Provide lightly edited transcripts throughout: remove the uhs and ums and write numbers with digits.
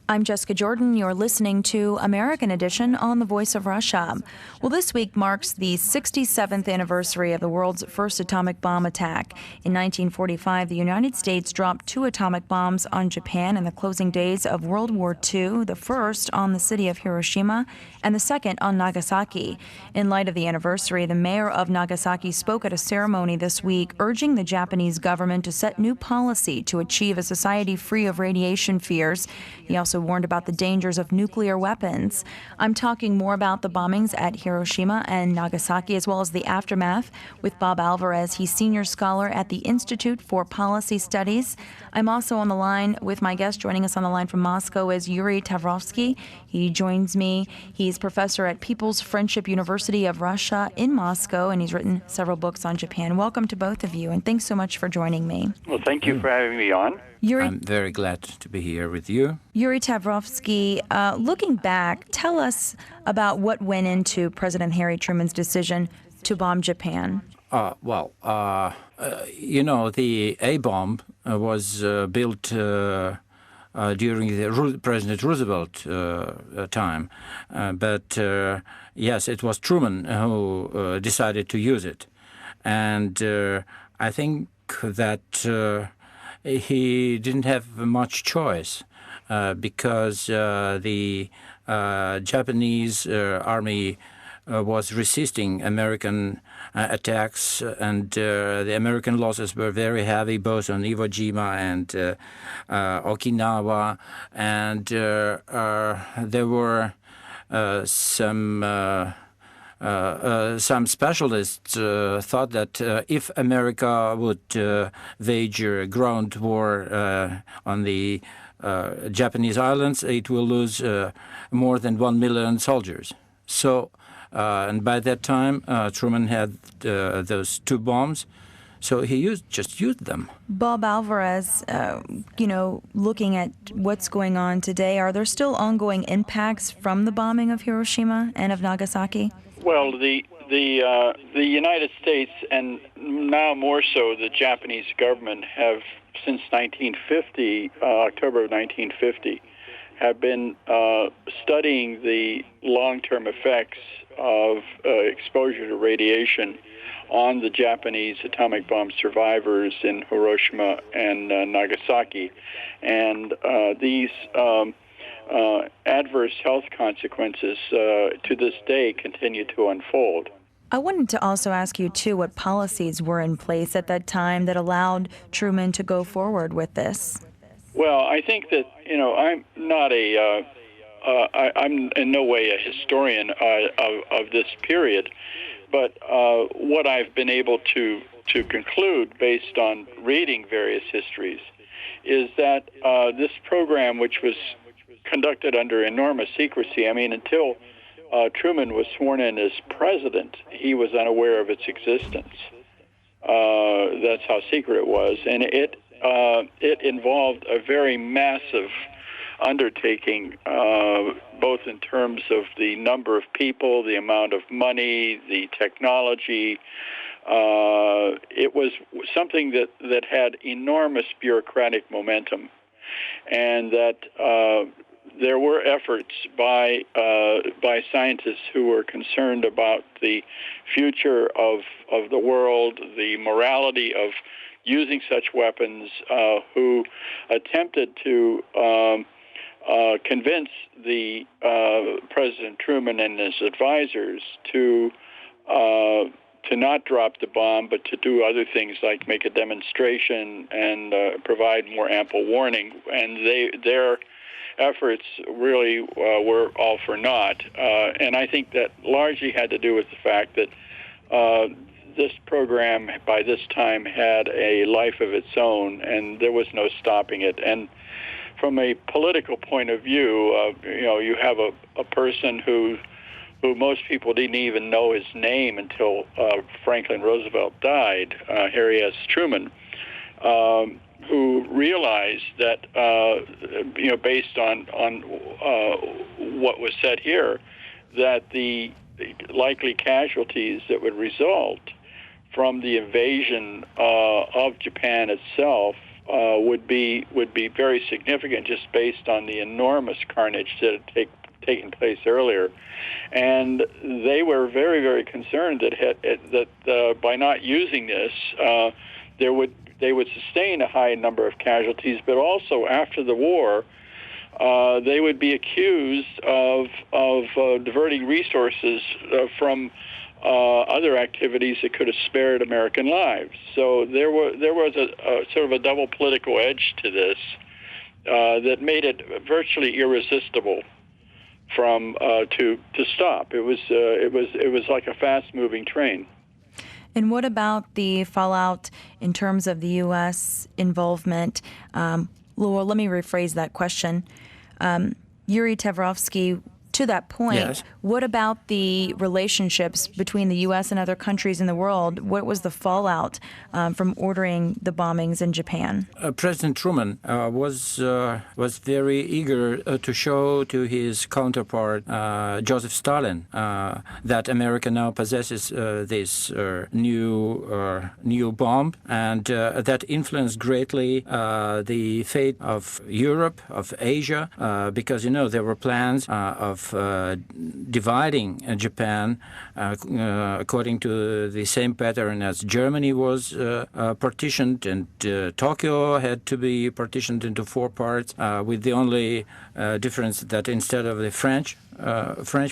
I'm Jessica Jordan. You're listening to American Edition on the Voice of Russia. Well, this week marks the 67th anniversary of the world's first atomic bomb attack. In 1945, the United States dropped 2 atomic bombs on Japan in the closing days of World War II, the first on the city of Hiroshima and the second on Nagasaki. In light of the anniversary, the mayor of Nagasaki spoke at a ceremony this week urging the Japanese government to set new policy to achieve a society free of radiation fears. He also warned about the dangers of nuclear weapons. I'm talking more about the bombings at Hiroshima and Nagasaki, as well as the aftermath, with Bob Alvarez. He's senior scholar at the Institute for Policy Studies. I'm also on the line with my guest. Joining us on the line from Moscow is Yuri Tavrovsky. He joins me. He's professor at People's Friendship University of Russia in Moscow, and he's written several books on Japan. Welcome to both of you, and thanks so much for joining me. Well, thank you for having me on. I'm very glad to be here with you. Yuri Tavrovsky, looking back, tell us about what went into President Harry Truman's decision to bomb Japan. The A-bomb was built during the President Roosevelt time. But yes, it was Truman who decided to use it. And I think that he didn't have much choice because the Japanese army was resisting American attacks, and the American losses were very heavy, both on Iwo Jima and Okinawa, and there were some specialists thought that if America would wage a ground war on the Japanese islands, it will lose more than 1 million soldiers. So, and by that time, Truman had those 2 bombs, so he just used them. Bob Alvarez, looking at what's going on today, are there still ongoing impacts from the bombing of Hiroshima and of Nagasaki? Well, the United States, and now more so the Japanese government, have since 1950, October of 1950, have been studying the long-term effects of exposure to radiation on the Japanese atomic bomb survivors in Hiroshima and Nagasaki. And these adverse health consequences to this day continue to unfold. I wanted to also ask you, too, what policies were in place at that time that allowed Truman to go forward with this. Well, I think that, I'm not I'm in no way a historian of this period, but what I've been able to conclude based on reading various histories is that this program, which was conducted under enormous secrecy, until Truman was sworn in as president, he was unaware of its existence. That's how secret it was, and it involved a very massive undertaking, both in terms of the number of people, the amount of money, the technology. It was something that had enormous bureaucratic momentum, and that there were efforts by scientists who were concerned about the future of the world, the morality of using such weapons, who attempted to convince the President Truman and his advisors to not drop the bomb, but to do other things like make a demonstration and provide more ample warning. And their efforts really were all for naught. And I think that largely had to do with the fact that this program by this time had a life of its own, and there was no stopping it. And from a political point of view, you have a person who most people didn't even know his name until Franklin Roosevelt died, Harry S. Truman, who realized that, based on what was said here, that the likely casualties that would result from the invasion of Japan itself would be very significant, just based on the enormous carnage that had taken place earlier. And they were very, very concerned that by not using this, they would sustain a high number of casualties, but also after the war, they would be accused of diverting resources from other activities that could have spared American lives. So there was a sort of a double political edge to this that made it virtually irresistible to stop. It was like a fast-moving train. And what about the fallout in terms of the U.S. involvement? Well, let me rephrase that question. Yuri Tavrovsky, to that point, yes. What about the relationships between the U.S. and other countries in the world? What was the fallout from ordering the bombings in Japan? President Truman was very eager to show to his counterpart, Joseph Stalin, that America now possesses this new bomb, and that influenced greatly the fate of Europe, of Asia, because, there were plans of dividing Japan according to the same pattern as Germany was partitioned, and Tokyo had to be partitioned into 4 parts, with the only difference that instead of the French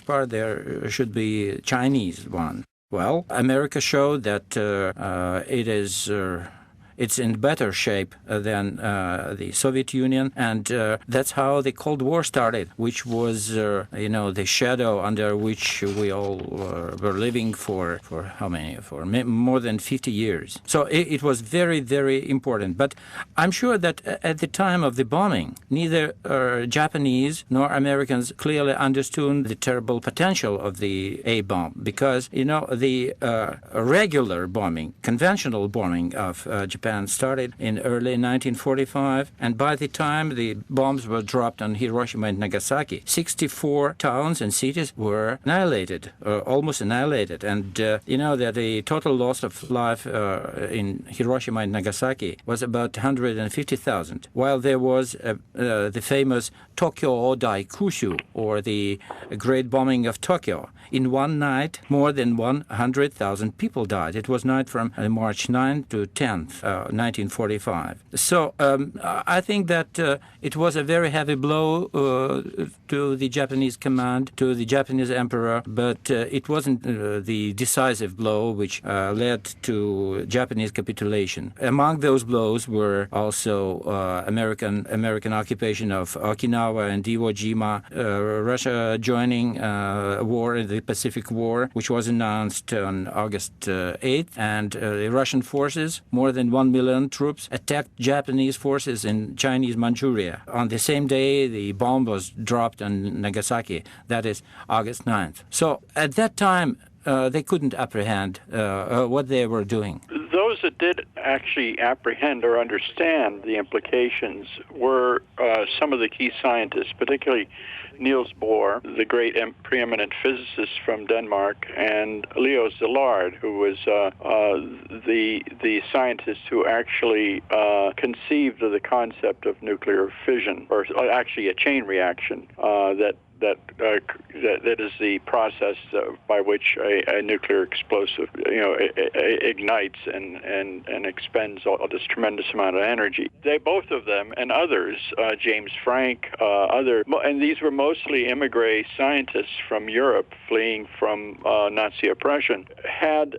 part, there should be Chinese one. Well, America showed that it's in better shape than the Soviet Union, and that's how the Cold War started, which was, the shadow under which we all were living for how many? For more than 50 years. So it was very, very important. But I'm sure that at the time of the bombing, neither Japanese nor Americans clearly understood the terrible potential of the A-bomb, because, the regular bombing, conventional bombing of Japan started in early 1945, and by the time the bombs were dropped on Hiroshima and Nagasaki, 64 towns and cities were annihilated, almost annihilated. And that the total loss of life in Hiroshima and Nagasaki was about 150,000, while there was the famous Tokyo Daikushu, or the great bombing of Tokyo. In one night, more than 100,000 people died. It was night from March 9th to 10th, 1945. So I think that it was a very heavy blow to the Japanese command, to the Japanese emperor, but it wasn't the decisive blow which led to Japanese capitulation. Among those blows were also American occupation of Okinawa and Iwo Jima, Russia joining a war in the Pacific War, which was announced on August 8th, and the Russian forces, more than 1 million troops, attacked Japanese forces in Chinese Manchuria. On the same day, the bomb was dropped on Nagasaki, that is August 9th. So at that time, they couldn't apprehend what they were doing. Those that did actually apprehend or understand the implications were some of the key scientists, particularly Niels Bohr, the great preeminent physicist from Denmark, and Leo Szilard, who was the scientist who actually conceived of the concept of nuclear fission, or actually a chain reaction that is the process by which a nuclear explosive, ignites and expends all this tremendous amount of energy. Both of them and others, James Franck, and these were mostly immigrant scientists from Europe fleeing from Nazi oppression, had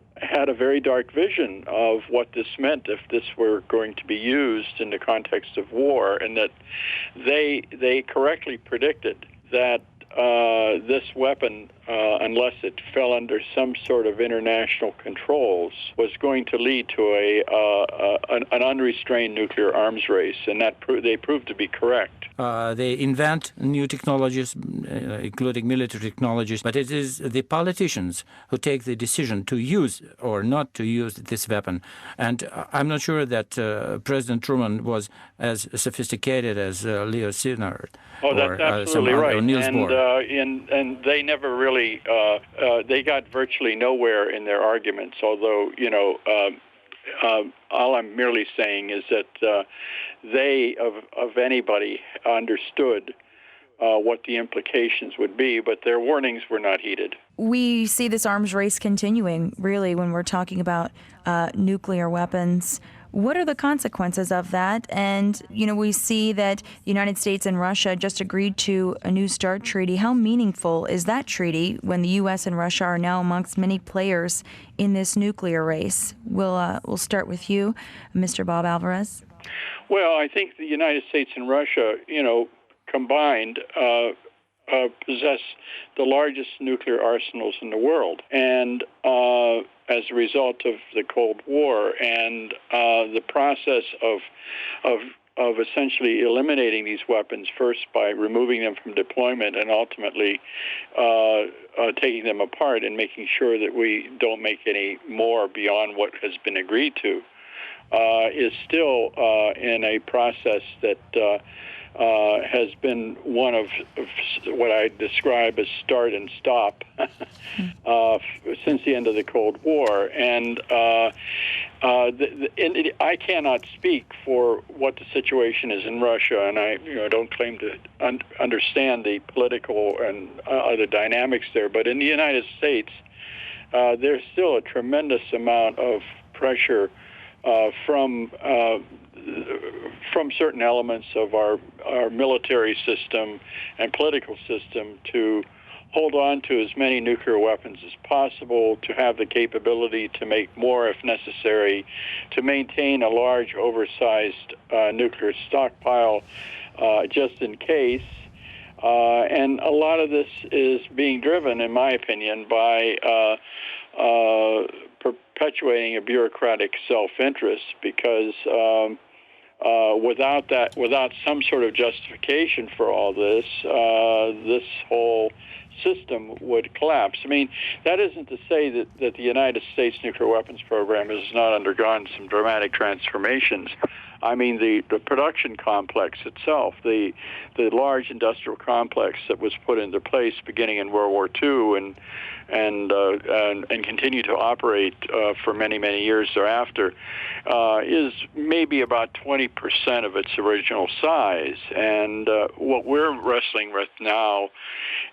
a very dark vision of what this meant if this were going to be used in the context of war, and that they correctly predicted that this weapon, unless it fell under some sort of international controls, was going to lead to an unrestrained nuclear arms race, and they proved to be correct. They invent new technologies, including military technologies, but it is the politicians who take the decision to use or not to use this weapon. And I'm not sure that President Truman was as sophisticated as Leo Szilard. Oh, that's absolutely right. And they never really, they got virtually nowhere in their arguments, although, all I'm merely saying is that they, of anybody, understood what the implications would be, but their warnings were not heeded. We see this arms race continuing, really, when we're talking about nuclear weapons. What are the consequences of that? And, we see that the United States and Russia just agreed to a New START treaty. How meaningful is that treaty when the U.S. and Russia are now amongst many players in this nuclear race? We'll start with you, Mr. Bob Alvarez. Well, I think the United States and Russia, combined, possess the largest nuclear arsenals in the world. And as a result of the Cold War and the process of essentially eliminating these weapons, first by removing them from deployment and ultimately taking them apart and making sure that we don't make any more beyond what has been agreed to, is still in a process that has been one of what I describe as start and stop since the end of the Cold War. And I cannot speak for what the situation is in Russia, and I don't claim to understand the political and other dynamics there. But in the United States, there's still a tremendous amount of pressure from certain elements of our military system and political system to hold on to as many nuclear weapons as possible, to have the capability to make more if necessary, to maintain a large, oversized nuclear stockpile just in case. And a lot of this is being driven, in my opinion, by perpetuating a bureaucratic self-interest, because without some sort of justification for all this, this whole system would collapse. I mean, that isn't to say that the United States nuclear weapons program has not undergone some dramatic transformations. I mean, the production complex itself, the large industrial complex that was put into place beginning in World War II and continue to operate for many, many years thereafter, is maybe about 20% of its original size. And what we're wrestling with now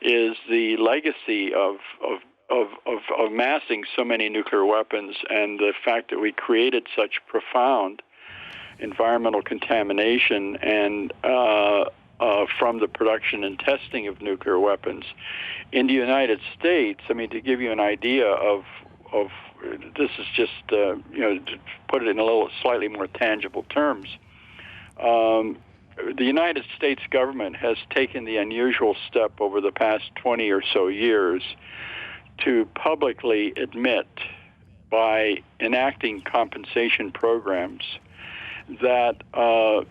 is the legacy of amassing so many nuclear weapons, and the fact that we created such profound environmental contamination and from the production and testing of nuclear weapons in the United States. I mean, to give you an idea of this is just to put it in a little slightly more tangible terms. The United States government has taken the unusual step over the past 20 or so years to publicly admit, by enacting compensation programs, that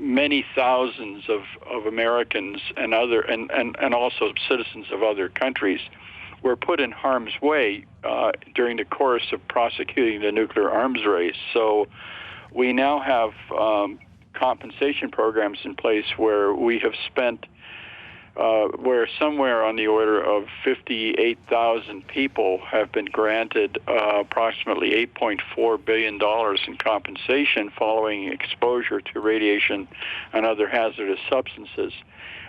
many thousands of Americans and also citizens of other countries were put in harm's way during the course of prosecuting the nuclear arms race. So we now have compensation programs in place where we have spent where somewhere on the order of 58,000 people have been granted approximately $8.4 billion in compensation following exposure to radiation and other hazardous substances.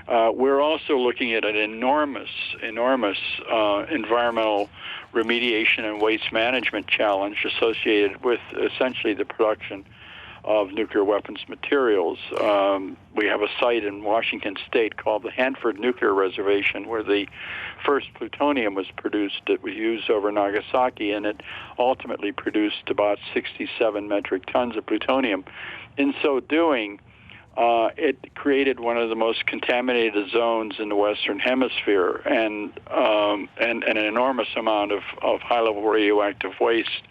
We're also looking at an enormous environmental remediation and waste management challenge associated with essentially the production of nuclear weapons materials. We have a site in Washington State called the Hanford Nuclear Reservation, where the first plutonium was produced that was used over Nagasaki, and it ultimately produced about 67 metric tons of plutonium. In so doing, it created one of the most contaminated zones in the Western Hemisphere, and an enormous amount of high-level radioactive waste,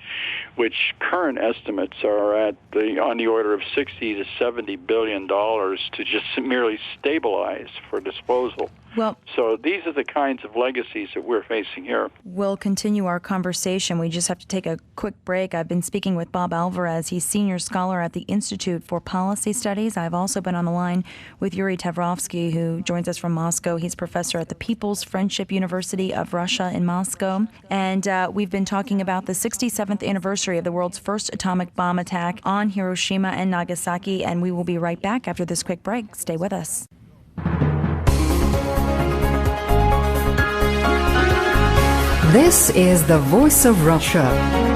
which current estimates are on the order of $60 to $70 billion to just merely stabilize for disposal. Well, so these are the kinds of legacies that we're facing here. We'll continue our conversation. We just have to take a quick break. I've been speaking with Bob Alvarez. He's senior scholar at the Institute for Policy Studies. I've also been on the line with Yuri Tavrovsky, who joins us from Moscow. He's professor at the People's Friendship University of Russia in Moscow. And we've been talking about the 67th anniversary of the world's first atomic bomb attack on Hiroshima and Nagasaki. And we will be right back after this quick break. Stay with us. This is the Voice of Russia.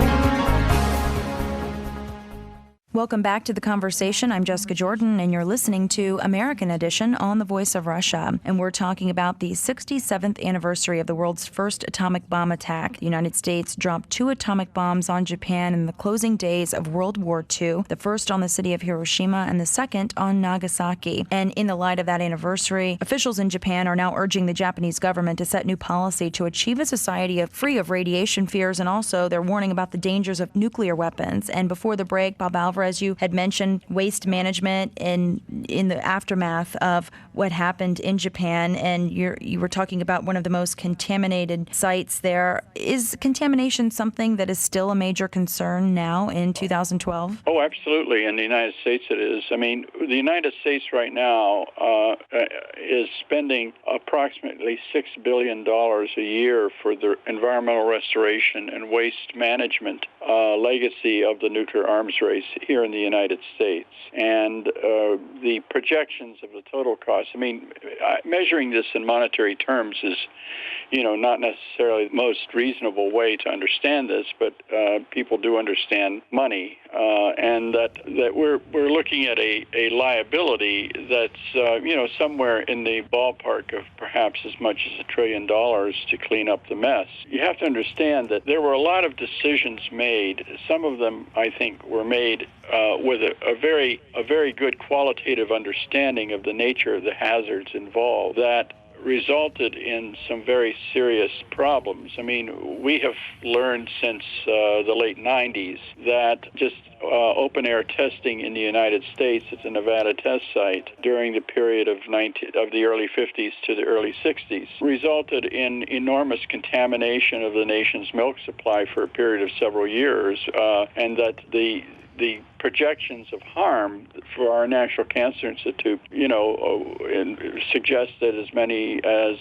Welcome back to the conversation. I'm Jessica Jordan, and you're listening to American Edition on the Voice of Russia. And we're talking about the 67th anniversary of the world's first atomic bomb attack. The United States dropped 2 atomic bombs on Japan in the closing days of World War II, the first on the city of Hiroshima and the second on Nagasaki. And in the light of that anniversary, officials in Japan are now urging the Japanese government to set new policy to achieve a society free of radiation fears, and also they're warning about the dangers of nuclear weapons. And before the break, Bob Alvarez, as you had mentioned, waste management in the aftermath of what happened in Japan, and you were talking about one of the most contaminated sites there. Is contamination something that is still a major concern now in 2012? Oh, absolutely. In the United States it is. I mean, the United States right now is spending approximately $6 billion a year for the environmental restoration and waste management legacy of the nuclear arms race here in the United States. And the projections of the total cost, I mean, measuring this in monetary terms is, not necessarily the most reasonable way to understand this, but people do understand money, and that we're looking at a liability that's, somewhere in the ballpark of perhaps as much as $1 trillion to clean up the mess. You have to understand that there were a lot of decisions made. Some of them, I think, were made with a very good qualitative understanding of the nature of the hazards involved that resulted in some very serious problems. I mean, we have learned since the late 90s that just open-air testing in the United States at the Nevada test site during the period of the early 50s to the early 60s resulted in enormous contamination of the nation's milk supply for a period of several years, and that the projections of harm for our National Cancer Institute, suggest that as many as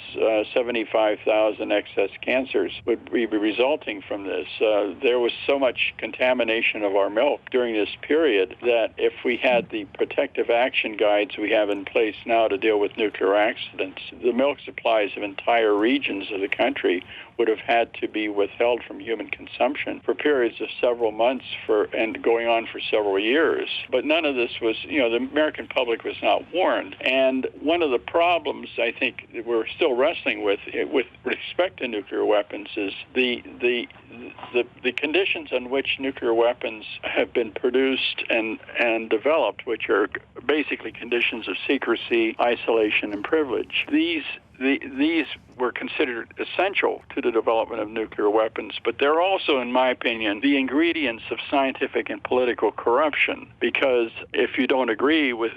75,000 excess cancers would be resulting from this. There was so much contamination of our milk during this period that if we had the protective action guides we have in place now to deal with nuclear accidents, the milk supplies of entire regions of the country would have had to be withheld from human consumption for periods of several months and going on for several years. But none of this was, the American public was not warned. And one of the problems I think that we're still wrestling with respect to nuclear weapons is the conditions on which nuclear weapons have been produced and developed, which are basically conditions of secrecy, isolation, and privilege. These were considered essential to the development of nuclear weapons, but they're also, in my opinion, the ingredients of scientific and political corruption, because if you don't agree with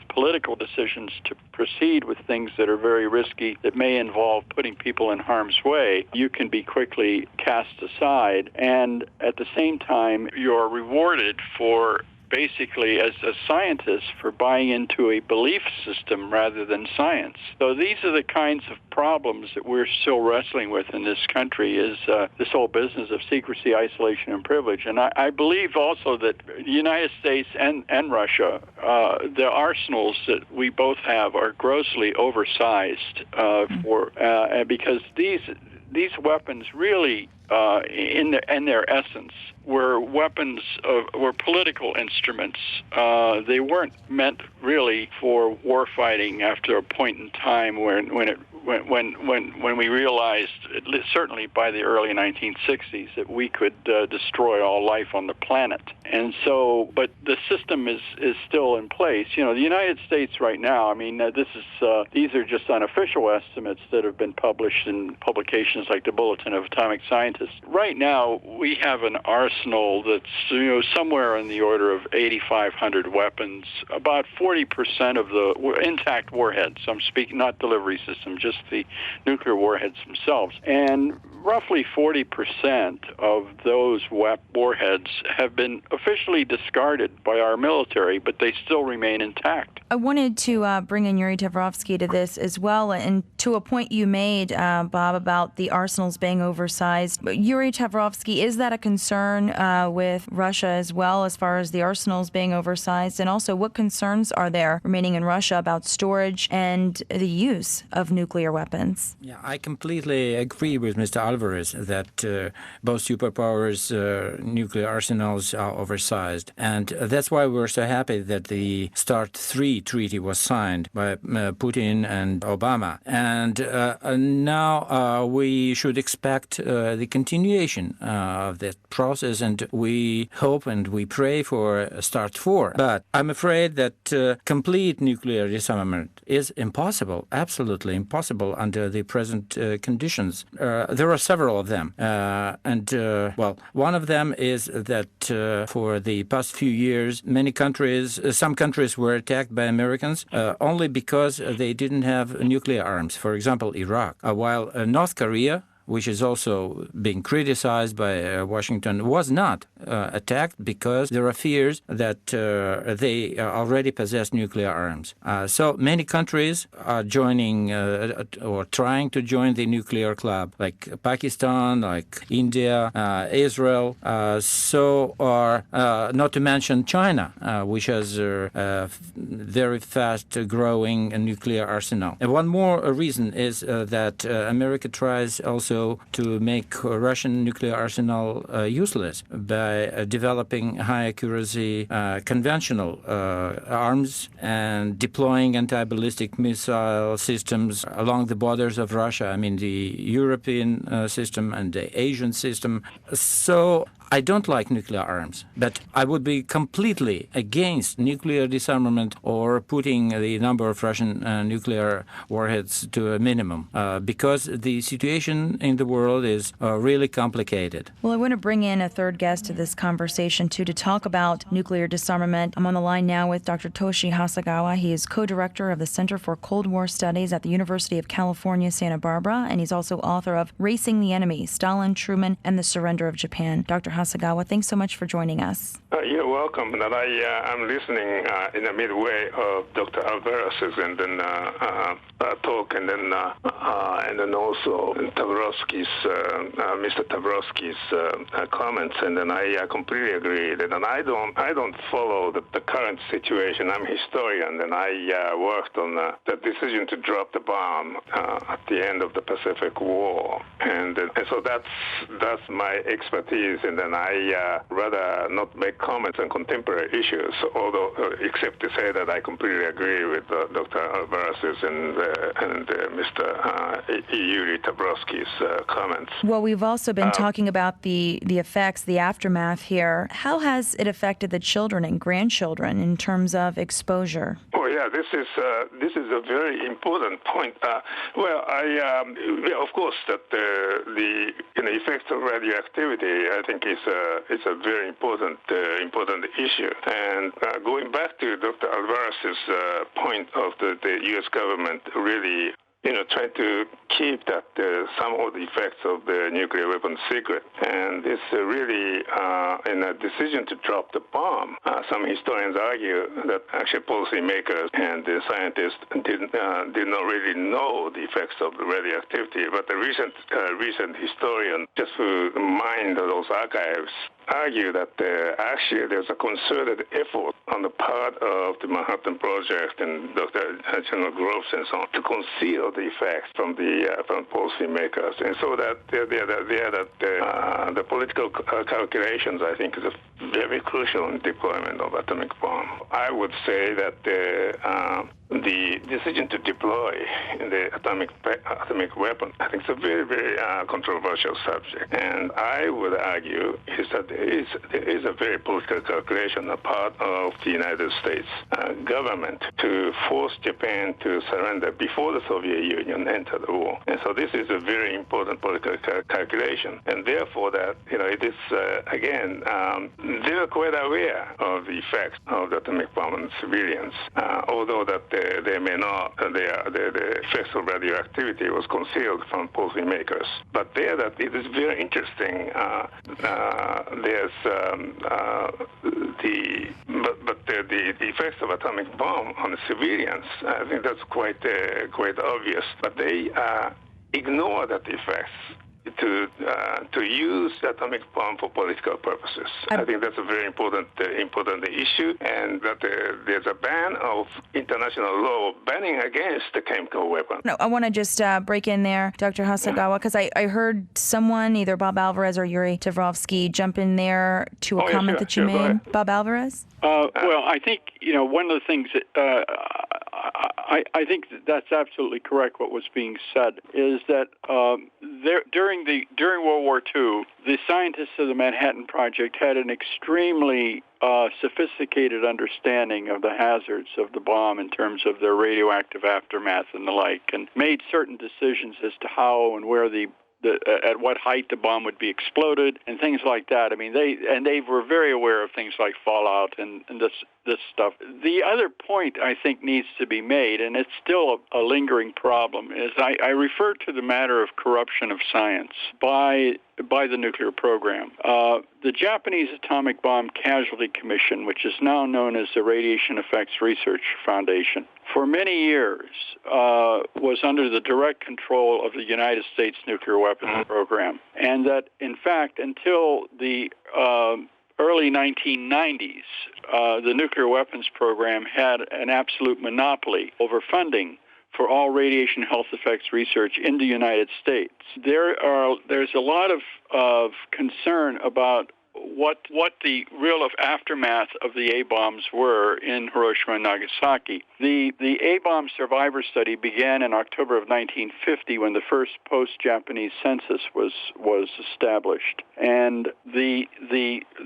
political decisions to proceed with things that are very risky, that may involve putting people in harm's way, you can be quickly cast aside, and at the same time, you're rewarded for basically as a scientist for buying into a belief system rather than science. So these are the kinds of problems that we're still wrestling with in this country, is this whole business of secrecy, isolation, and privilege. And I believe also that the United States and Russia, the arsenals that we both have are grossly oversized because these weapons really, in their essence, were political instruments. They weren't meant really for war fighting after a point in time when we realized, certainly by the early 1960s, that we could destroy all life on the planet. And so, but the system is still in place. The United States right now, I mean, these are just unofficial estimates that have been published in publications organizations like the Bulletin of Atomic Scientists. Right now, we have an arsenal that's somewhere in the order of 8,500 weapons. About 40% of the intact warheads. I'm speaking not delivery system, just the nuclear warheads themselves. And roughly 40% of those warheads have been officially discarded by our military, but they still remain intact. I wanted to bring in Yuri Tavrovsky to this as well, and to a point you made, Bob, about the arsenals being oversized. Yuri Tavrovsky, is that a concern with Russia as well, as far as the arsenals being oversized? And also, what concerns are there remaining in Russia about storage and the use of nuclear weapons? Yeah, I completely agree with Mr. Alvarez that both superpowers' nuclear arsenals are oversized. And that's why we're so happy that the START III treaty was signed by Putin and Obama. And now we should expect the continuation of that process, and we hope and we pray for START IV. But I'm afraid that complete nuclear disarmament is impossible, absolutely impossible under the present conditions. There are several of them. One of them is that for the past few years, some countries were attacked by Americans only because they didn't have nuclear arms. For example, Iraq. While North Korea, which is also being criticized by Washington, was not attacked because there are fears that they already possess nuclear arms. So many countries are joining or trying to join the nuclear club, like Pakistan, like India, Israel, not to mention China, which has a very fast-growing nuclear arsenal. And one more reason is that America tries also to make Russian nuclear arsenal useless by developing high-accuracy conventional arms and deploying anti-ballistic missile systems along the borders of Russia. I mean, the European system and the Asian system. So I don't like nuclear arms, but I would be completely against nuclear disarmament or putting the number of Russian nuclear warheads to a minimum because the situation in the world is really complicated. Well, I want to bring in a third guest to this conversation, too, to talk about nuclear disarmament. I'm on the line now with Dr. Toshi Hasegawa. He is co-director of the Center for Cold War Studies at the University of California, Santa Barbara, and he's also author of Racing the Enemy, Stalin, Truman, and the Surrender of Japan. Dr. Hasegawa, thanks so much for joining us. You're welcome. And I'm listening in the midway of Dr. Alvarez's and then talk, and then also Tavrovsky's, Mr. Tavrovsky's comments, and then I completely agree. And I don't follow the current situation. I'm a historian, and I worked on the decision to drop the bomb at the end of the Pacific War, and so that's my expertise. And then I rather not make comments on contemporary issues, although except to say that I completely agree with Dr. Alvarez's and Mr. Yuri Tavrovsky's comments. Well, we've also been talking about the effects, the aftermath here. How has it affected the children and grandchildren in terms of exposure? Oh yeah, this is a very important point. Of course, that the effects of radioactivity, I think, is a very important issue. And going back to Dr. Alvarez's point of the U.S. government really try to keep that some of the effects of the nuclear weapons secret. And it's really in a decision to drop the bomb. Some historians argue that actually policymakers and the scientists did not really know the effects of the radioactivity. But the recent historian, just to mine those archives, argue that actually there's a concerted effort on the part of the Manhattan Project and Dr. General Groves and so on to conceal the effects from policymakers, and so that the political calculations, I think, is very crucial in deployment of atomic bomb. I would say that the decision to deploy the atomic weapon, I think, it's a very, very controversial subject. And I would argue is that there is a very political calculation on the part of the United States government to force Japan to surrender before the Soviet Union entered the war. And so this is a very important political calculation. And therefore that, it is, again, they are quite aware of the effects of the atomic bomb on civilians, although that they may not, the effects of radioactivity was concealed from policymakers. But there, that it is very interesting. There's the effects of atomic bomb on the civilians. I think that's quite obvious. But they ignore that effects to use atomic bomb for political purposes. I think that's a very important issue, and that there's a ban of international law banning against the chemical weapon. No, I want to just break in there, Dr. Hasegawa, because I heard someone, either Bob Alvarez or Yuri Tavrovsky, jump in there to a comment that you made. Bob Alvarez? Well, I think, one of the things that I think that's absolutely correct. What was being said is that during World War II, the scientists of the Manhattan Project had an extremely sophisticated understanding of the hazards of the bomb in terms of their radioactive aftermath and the like, and made certain decisions as to how and where at what height the bomb would be exploded and things like that. I mean, they were very aware of things like fallout and this stuff. The other point I think needs to be made, and it's still a lingering problem, is I refer to the matter of corruption of science by the nuclear program. The Japanese Atomic Bomb Casualty Commission, which is now known as the Radiation Effects Research Foundation, for many years was under the direct control of the United States nuclear weapons program. And that, in fact, until the early 1990s, the nuclear weapons program had an absolute monopoly over funding for all radiation health effects research in the United States. There's a lot of concern about what the real aftermath of the A-bombs were in Hiroshima and Nagasaki. The A-bomb survivor study began in October of 1950 when the first post-Japanese census was established. And the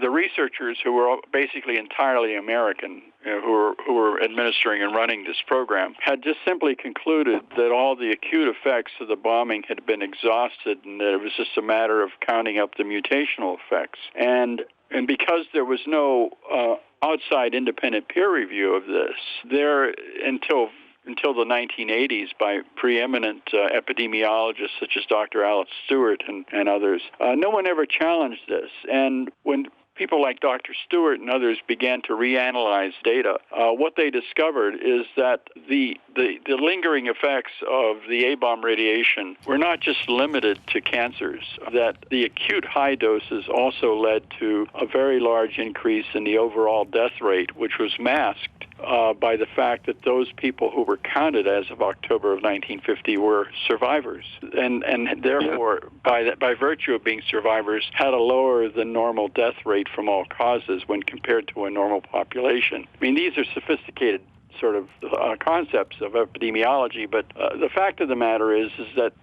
researchers, who were basically entirely American, who were administering and running this program, had just simply concluded that all the acute effects of the bombing had been exhausted and that it was just a matter of counting up the mutational effects. And because there was no outside independent peer review of this, until the 1980s by preeminent epidemiologists such as Dr. Alice Stewart and others, no one ever challenged this. And when people like Dr. Stewart and others began to reanalyze data, what they discovered is that the lingering effects of the A-bomb radiation were not just limited to cancers, that the acute high doses also led to a very large increase in the overall death rate, which was masked by the fact that those people who were counted as of October of 1950 were survivors, and therefore, by virtue of being survivors, had a lower than normal death rate from all causes when compared to a normal population. I mean, these are sophisticated sort of concepts of epidemiology, but the fact of the matter is that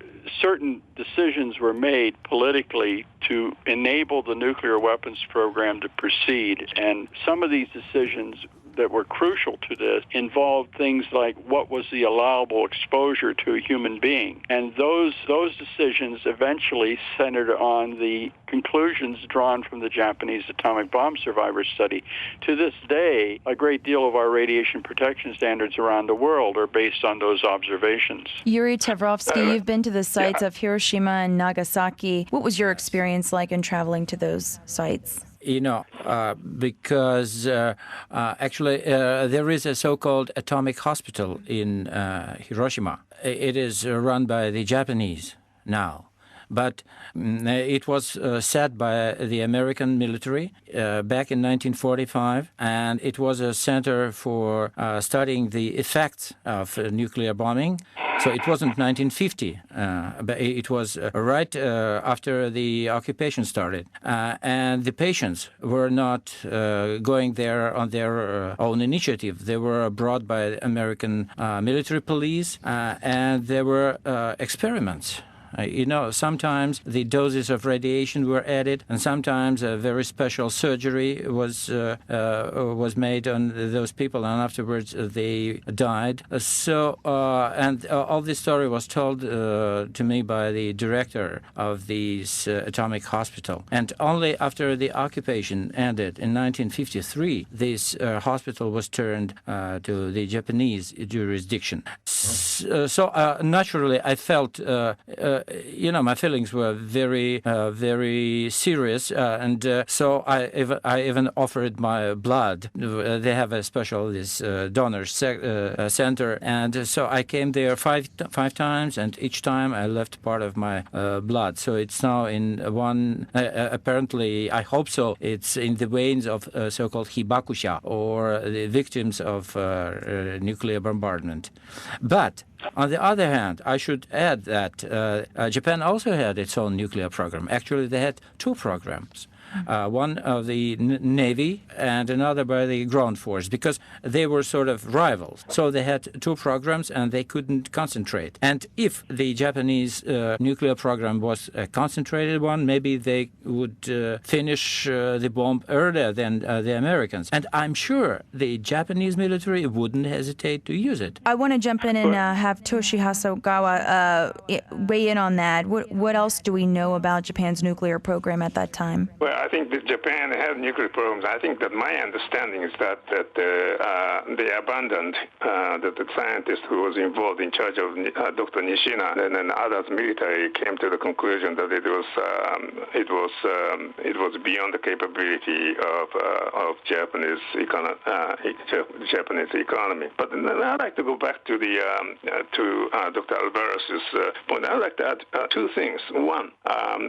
certain decisions were made politically to enable the nuclear weapons program to proceed, and some of these decisions that were crucial to this involved things like what was the allowable exposure to a human being. And those decisions eventually centered on the conclusions drawn from the Japanese atomic bomb survivor study. To this day, a great deal of our radiation protection standards around the world are based on those observations. Yuri Tavrovsky, you've been to the sites of Hiroshima and Nagasaki. What was your experience like in traveling to those sites? Because actually there is a so-called atomic hospital in Hiroshima. It is run by the Japanese now, but it was set by the American military back in 1945, and it was a center for studying the effects of nuclear bombing. So it wasn't 1950, but it was right after the occupation started. And the patients were not going there on their own initiative. They were brought by American military police, and there were experiments. Sometimes the doses of radiation were added, and sometimes a very special surgery was made on those people, and afterwards they died. And all this story was told to me by the director of this atomic hospital. And only after the occupation ended in 1953, this hospital was turned to the Japanese jurisdiction. So naturally, I felt. My feelings were very, very serious, and so I even offered my blood. They have a special donor center, and so I came there five times, and each time I left part of my blood. So it's now in one. Apparently, I hope so. It's in the veins of so-called hibakusha, or the victims of nuclear bombardment. But on the other hand, I should add that Japan also had its own nuclear program. Actually, they had two programs. One of the Navy and another by the ground force, because they were sort of rivals. So they had two programs and they couldn't concentrate. And if the Japanese nuclear program was a concentrated one, maybe they would finish the bomb earlier than the Americans. And I'm sure the Japanese military wouldn't hesitate to use it. I want to jump in and have Toshi Hasegawa weigh in on that. What else do we know about Japan's nuclear program at that time? Well, I think that Japan had nuclear programs. I think that my understanding is that they abandoned the scientist who was involved in charge of Dr. Nishina, and then others military came to the conclusion that it was beyond the capability of Japanese economy. But then I'd like to go back to Dr. Alvarez's point. I'd like to add two things. One,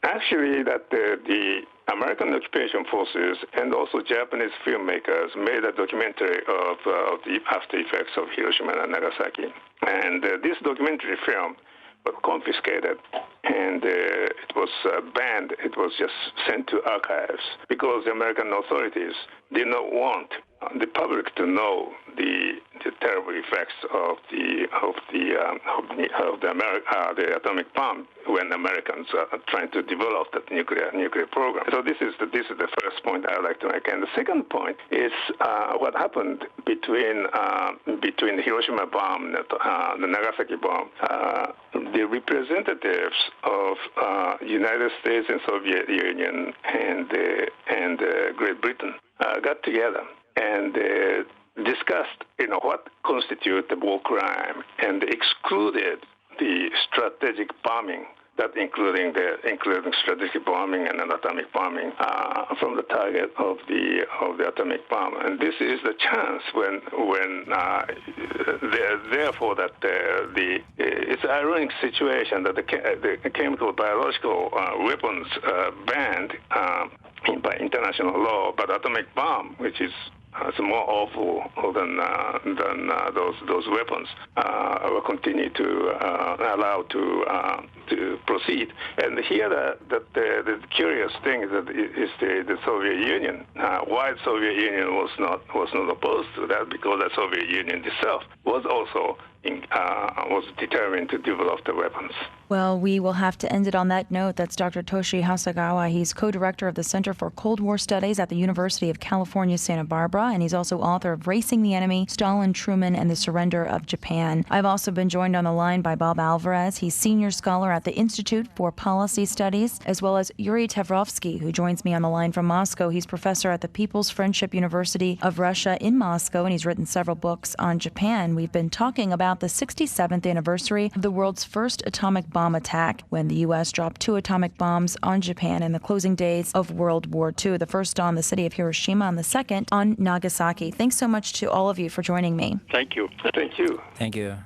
actually, that the American occupation forces and also Japanese filmmakers made a documentary of the after effects of Hiroshima and Nagasaki. And this documentary film was confiscated, and it was banned. It was just sent to archives because the American authorities did not want the public to know the terrible effects of the atomic bomb when Americans are trying to develop that nuclear program. So this is the first point I would like to make. And the second point is what happened between the Hiroshima bomb and the Nagasaki bomb. The representatives of United States and Soviet Union and Great Britain got together and discussed, what constitutes the war crime, and excluded the strategic bombing, that including strategic bombing and an atomic bombing from the target of the atomic bomb. And this is the chance when therefore that it's an ironic situation that the chemical biological weapons banned by international law, but atomic bomb, which is more awful than those weapons, will continue to allow to proceed. And here, the curious thing is that the Soviet Union. Why the Soviet Union was not opposed to that? Because the Soviet Union itself was also was determined to develop the weapons. Well, we will have to end it on that note. That's Dr. Toshi Hasegawa. He's co-director of the Center for Cold War Studies at the University of California, Santa Barbara, and he's also author of Racing the Enemy, Stalin, Truman, and the Surrender of Japan. I've also been joined on the line by Bob Alvarez. He's senior scholar at the Institute for Policy Studies, as well as Yuri Tavrovsky, who joins me on the line from Moscow. He's professor at the People's Friendship University of Russia in Moscow, and he's written several books on Japan. We've been talking about the 67th anniversary of the world's first atomic bomb attack, when the U.S. dropped 2 atomic bombs on Japan in the closing days of World War II, the first on the city of Hiroshima and the second on Nagasaki. Thanks so much to all of you for joining me. Thank you. Thank you. Thank you.